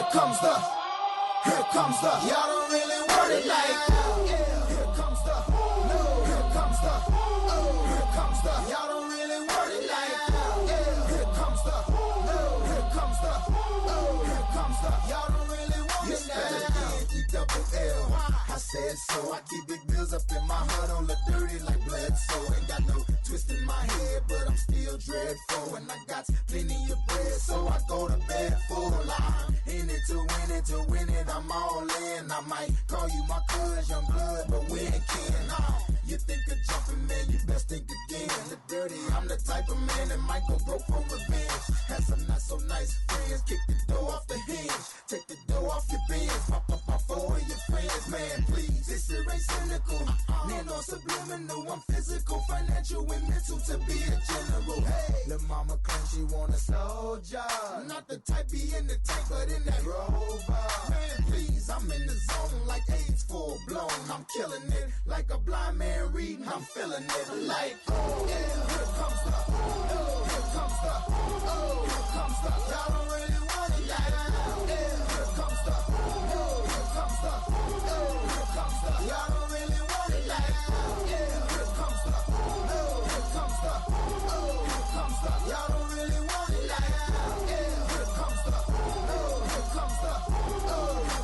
Here comes the, y'all don't really want it like, here comes the, here comes the, here comes the, y'all don't really want it like, here comes the, here comes the, here comes the, y'all don't really want it like, E-double-L, I said so, I keep big bills up in my heart on the dirty like blood, so ain't got no twist in my head, but I'm still dreadful, and I got plenty of bread, so I go to bed full. I'm in it to win it, I'm all in. I might call you my cuz, young blood, but we ain't kin. You think of jumping, man, you best think again. The dirty, I'm the type of man that might go broke for revenge. Had some not so nice friends, kick the door off the hinge, take the door off your bins, pop up my four of your friends, man, please. This shit ain't cynical, man, no subliminal. I'm physical, financial, and mental to be a general. Hey, lil' mama claim she want a soldier, not the type be in the tank, but in that Rover. Man, please, I'm in the zone like AIDS full blown. I'm killing it like a blind man reading. I'm feeling it like, here comes the, here comes the, here comes the. Y'all don't really want it like, here comes the, here comes the, here comes the. Y'all don't really want it like, here comes the, here comes the, here comes the. Y'all don't really want it like, here comes the, here comes the, here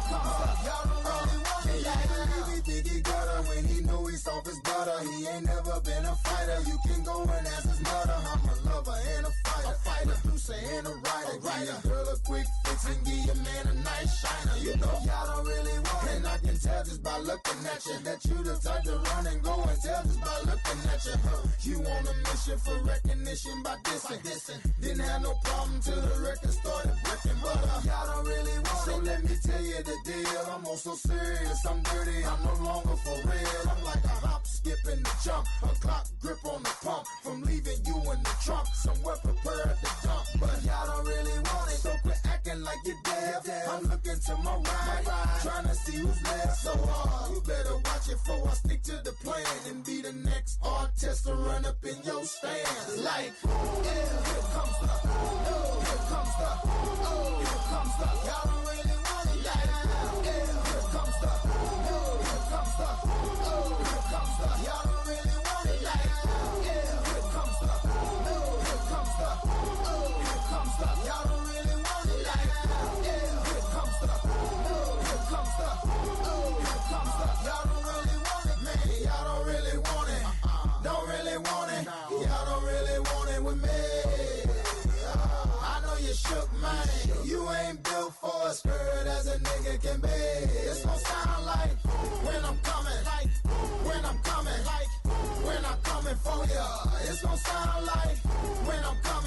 comes the. Y'all don't really want it like, he think he got her when he know he's off his butter. He ain't never been a fighter. You can go and ask his mother. I'm a lover and a fighter, producer and a writer. Give your girl a quick fix and give your man a nice shiner. You know y'all don't really want it, and I can tell just by looking at you that you the type to run and go and tell just by looking at you. You on a mission for recognition by dissing. Didn't have no problem till the record started breaking, but y'all don't really want it. So let me tell you the deal. I'm also serious. I'm dirty. I'm no longer for real. I'm like a hop, skip, and a jump, a clock grip on the pump. From leaving you in the trunk, somewhere prepared to dump. But y'all don't really want it, so quit acting like you're deaf. I'm looking to my right, trying to see who's left. So you better watch it before I stick to the plan and be the next artist to run up in your stands. Like, here comes the, here comes the, here comes the. Y'all don't really want it like, here comes the, here comes the, here comes the. Y'all don't really want it like, here comes the, here comes the, here comes the. Y'all don't really want it like, here comes the, here comes the, here comes the. Y'all don't really want it, man. Y'all don't really want it. Don't really want it. Y'all don't really want it with me. I know you shook, man. You ain't built for a skirt as a nigga can be. It's gon' sound like when I'm coming, like when I'm coming, like when I'm coming for ya. It's gon' sound like when I'm coming.